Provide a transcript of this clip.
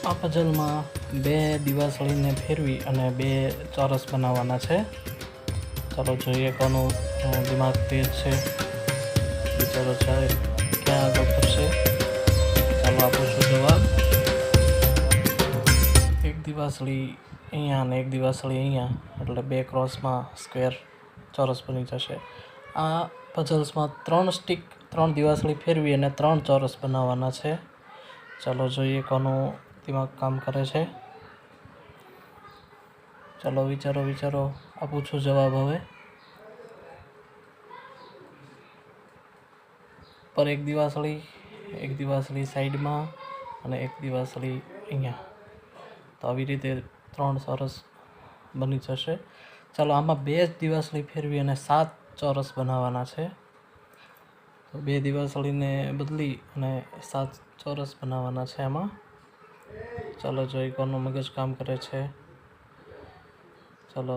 આ પઝલમાં બે દિવાસળીને ફેરવી અને બે ચોરસ બનાવવાના છે. ચાલો જોઈએ કોનું દિમાગ તેજ છે, વિચારો છે ક્યાં આગળ કરશે. ચાલો આપું છું જવાબ. એક દિવાસળી અહીંયા અને એક દિવાસળી અહીંયા, એટલે બે ક્રોસમાં સ્ક્વેર ચોરસ બની જશે. આ પઝલ્સમાં 3 સ્ટીક 3 દિવાસળી ફેરવી અને 3 ચોરસ બનાવવાના છે. ચાલો જોઈએ કોનું દિમાગ કામ કરે છે. ચાલો વિચારો, આપું છું જવાબ હવે. પર એક દિવાસળી સાઈડમાં અને એક દિવાસળી અહીંયા, તો આવી રીતે 3 ચોરસ બની જશે. ચાલો આમાં 2 દિવાસળી ફેરવી અને 7 ચોરસ બનાવવાના છે. તો 2 દિવાસળીને બદલી અને 7 ચોરસ બનાવવાના છે આમાં. ચાલો જોઈ કોનું મગજ કામ કરે છે. ચાલો